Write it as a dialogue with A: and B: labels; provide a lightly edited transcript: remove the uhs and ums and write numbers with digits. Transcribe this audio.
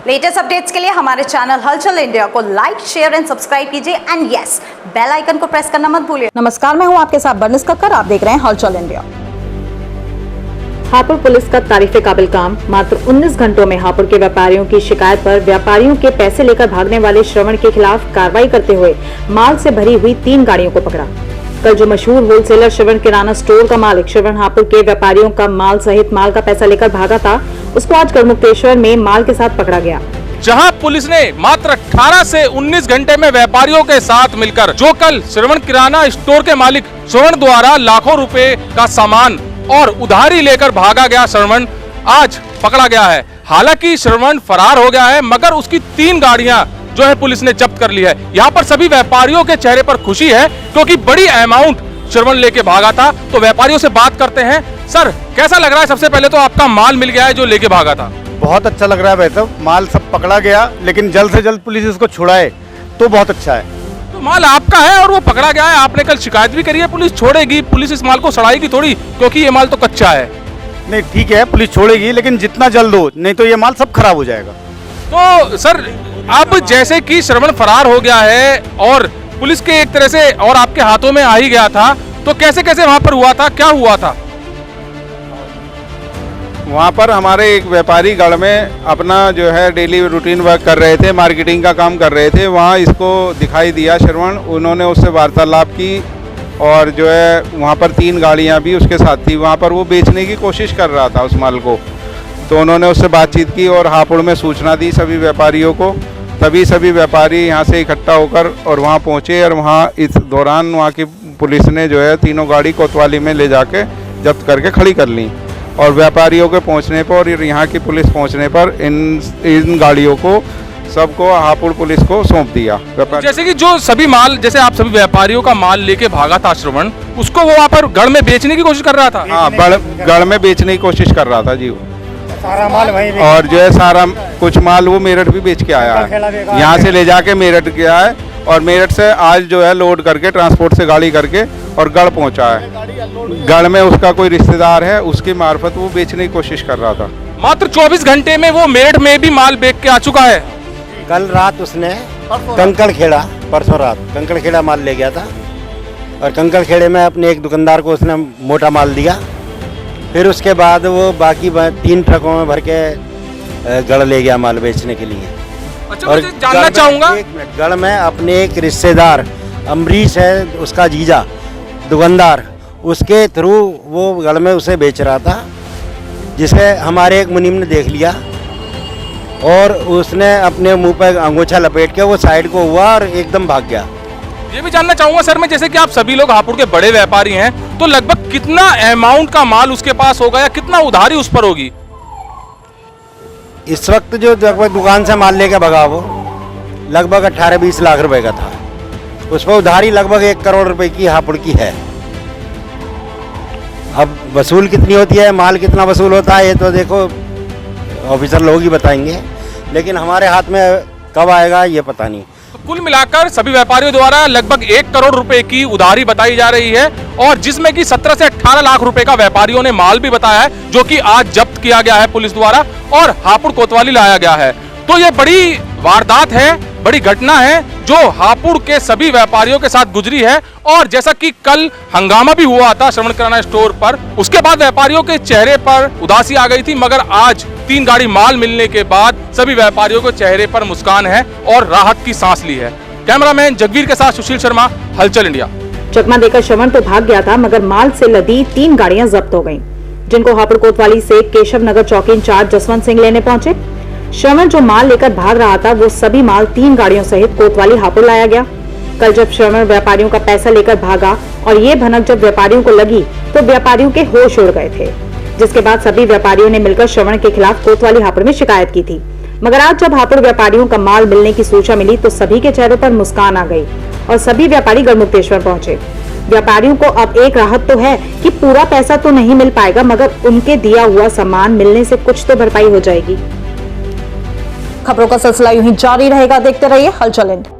A: Latest updates के लिए हमारे चैनल हलचल इंडिया को लाइक, शेयर एंड सब्सक्राइब कीजिए एंड यस, बेल आइकन को प्रेस करना मत भूलिए। नमस्कार, मैं हूं आपके साथ बर्निस कक्कर, आप देख रहे हैं हलचल इंडिया।
B: हापुड़ पुलिस का तारीफे काबिल काम। मात्र 19 घंटों में हापुड़ के व्यापारियों की शिकायत पर व्यापारियों के पैसे लेकर भागने वाले श्रवण के खिलाफ कार्रवाई करते हुए माल से भरी हुई 3 गाड़ियों को पकड़ा। कल जो मशहूर होलसेलर श्रवण किराना स्टोर का मालिक श्रवण हापुड़ के व्यापारियों का माल सहित माल का पैसा लेकर भागा था, उसको आज गढ़मुक्तेश्वर में माल के साथ पकड़ा गया।
C: जहां पुलिस ने मात्र 18 से 19 घंटे में व्यापारियों के साथ मिलकर जो कल श्रवण किराना स्टोर के मालिक श्रवण द्वारा लाखों रुपए का सामान और उधारी लेकर भागा गया श्रवण आज पकड़ा गया है। हालांकि श्रवण फरार हो गया है, मगर उसकी 3 गाड़ियां जो है पुलिस ने जब्त कर ली है। यहाँ पर सभी व्यापारियों के चेहरे पर खुशी है क्योंकि बड़ी अमाउंट श्रवण लेके भागा था। तो व्यापारियों से बात करते हैं। सर, कैसा लग रहा है? सबसे पहले तो आपका माल मिल गया है जो लेके भागा था।
D: बहुत अच्छा लग रहा है। वैसे माल सब पकड़ा गया, लेकिन जल्द से जल्द पुलिस इसको छुड़ाए तो बहुत अच्छा है।
C: तो माल आपका है और वो पकड़ा गया है। आपने कल शिकायत भी करी है, पुलिस छोड़ेगी, पुलिस इस माल को सड़ाएगी थोड़ी, क्योंकि ये माल तो कच्चा है।
D: नहीं, ठीक है, पुलिस छोड़ेगी, लेकिन जितना जल्द हो, नहीं तो ये माल सब खराब हो जाएगा।
C: तो सर, अब जैसे कि श्रवण फरार हो गया है और पुलिस के एक तरह से और आपके हाथों में आ ही गया था, तो कैसे कैसे वहां पर हुआ था, क्या हुआ था?
E: वहाँ पर हमारे एक व्यापारी गढ़ में अपना जो है डेली रूटीन वर्क कर रहे थे, मार्केटिंग का काम कर रहे थे। वहाँ इसको दिखाई दिया श्रवण, उन्होंने उससे वार्तालाप की और जो है वहाँ पर 3 गाड़ियाँ भी उसके साथ थी। वहाँ पर वो बेचने की कोशिश कर रहा था उस माल को, तो उन्होंने उससे बातचीत की और हापुड़ में सूचना दी सभी व्यापारियों को। तभी सभी व्यापारी यहाँ से इकट्ठा होकर और वहाँ पहुँचे और वहाँ इस दौरान वहाँ की पुलिस ने जो है 3 गाड़ी कोतवाली में ले जाके जब्त करके खड़ी कर ली। और व्यापारियों के पहुंचने पर और यहाँ की पुलिस पहुंचने पर इन गाड़ियों को सबको हापुड़ पुलिस को सौंप दिया।
C: जैसे कि जो सभी माल, जैसे आप सभी व्यापारियों का माल लेके भागा था श्रवण, उसको वो वहाँ पर गढ़ में बेचने की कोशिश कर रहा था।
E: हाँ, गढ़ में बेचने की कोशिश कर रहा था जी।
D: सारा माल वहीं
E: और जो है सारा कुछ माल वो मेरठ भी बेच के आया है, यहाँ से ले जाके मेरठ गया है और मेरठ से आज जो है लोड करके ट्रांसपोर्ट से गाड़ी करके और गढ़ पहुंचा है। गढ़ में उसका कोई रिश्तेदार है, उसकी मार्फत वो बेचने की कोशिश कर रहा था।
C: मात्र 24 घंटे में वो मेरठ में भी माल बेच के आ चुका है।
F: कल रात उसने कंकड़खेड़ा, परसों रात कंकड़खेड़ा माल ले गया था और कंकड़खेड़े में अपने एक दुकानदार को उसने मोटा माल दिया। फिर उसके बाद वो बाकी 3 ट्रकों में भर के गढ़ ले गया माल बेचने के लिए।
C: अच्छा, और जानना चाहूँगा,
F: गढ़ में अपने एक रिश्तेदार अमरीश है, उसका जीजा दुकानदार, उसके थ्रू वो गढ़ में उसे बेच रहा था, जिसे हमारे एक मुनीम ने देख लिया और उसने अपने मुंह पर अंगोछा लपेट के वो साइड को हुआ और एकदम भाग गया।
C: ये भी जानना चाहूंगा सर मैं, जैसे कि आप सभी लोग हापुड़ के बड़े व्यापारी हैं, तो लगभग कितना अमाउंट का माल उसके पास होगा या कितना उधारी उस पर होगी?
F: इस वक्त जो लगभग दुकान से माल लेके भगा वो लगभग 18-20 लाख रुपए का था। उस पर उधारी लगभग 1 करोड़ रुपए की हापुड़ की है। अब वसूल कितनी होती है, माल कितना वसूल होता है, ये तो देखो ऑफिसर लोग ही बताएंगे, लेकिन हमारे हाथ में कब आएगा ये पता नहीं।
C: तो कुल मिलाकर सभी व्यापारियों द्वारा लगभग 1 करोड़ रुपए की उधारी बताई जा रही है और जिसमें कि 17 से 18 लाख रुपए का व्यापारियों ने माल भी बताया है, जो कि आज जब्त किया गया है पुलिस द्वारा और हापुड़ कोतवाली लाया गया है। तो ये बड़ी वारदात है, बड़ी घटना है जो हापुड़ के सभी व्यापारियों के साथ गुजरी है। और जैसा कि कल हंगामा भी हुआ था श्रवण किराना स्टोर पर, उसके बाद व्यापारियों के चेहरे पर उदासी आ गई थी, मगर आज 3 गाड़ी माल मिलने के बाद सभी व्यापारियों के चेहरे पर मुस्कान है और राहत की सांस ली है। कैमरामैन जगवीर के साथ सुशील शर्मा, हलचल इंडिया।
B: चकमा देकर श्रवण तो भाग गया था, मगर माल से लदी 3 गाड़ियां जब्त हो गयी, जिनको हापुड़ कोतवाली से केशव नगर चौकी इंचार्ज जसवंत सिंह लेने पहुंचे। श्रवण जो माल लेकर भाग रहा था, वो सभी माल 3 गाड़ियों सहित कोतवाली हापुड़ लाया गया। कल जब श्रवण व्यापारियों का पैसा लेकर भागा और ये भनक जब व्यापारियों को लगी तो व्यापारियों के होश उड़ गए थे, जिसके बाद सभी व्यापारियों ने मिलकर श्रवण के खिलाफ कोतवाली हापुड़ में शिकायत की थी। मगर आज जब हापुड़ व्यापारियों का माल मिलने की सूचना मिली तो सभी के चेहरों पर मुस्कान आ गई और सभी व्यापारी गढ़मुक्तेश्वर पहुंचे। व्यापारियों को अब एक राहत तो है कि पूरा पैसा तो नहीं मिल पाएगा, मगर उनके दिया हुआ सामान मिलने से कुछ तो भरपाई हो जाएगी।
A: खबरों का सिलसिला यूं ही जारी रहेगा, देखते रहिए हलचल इंडिया।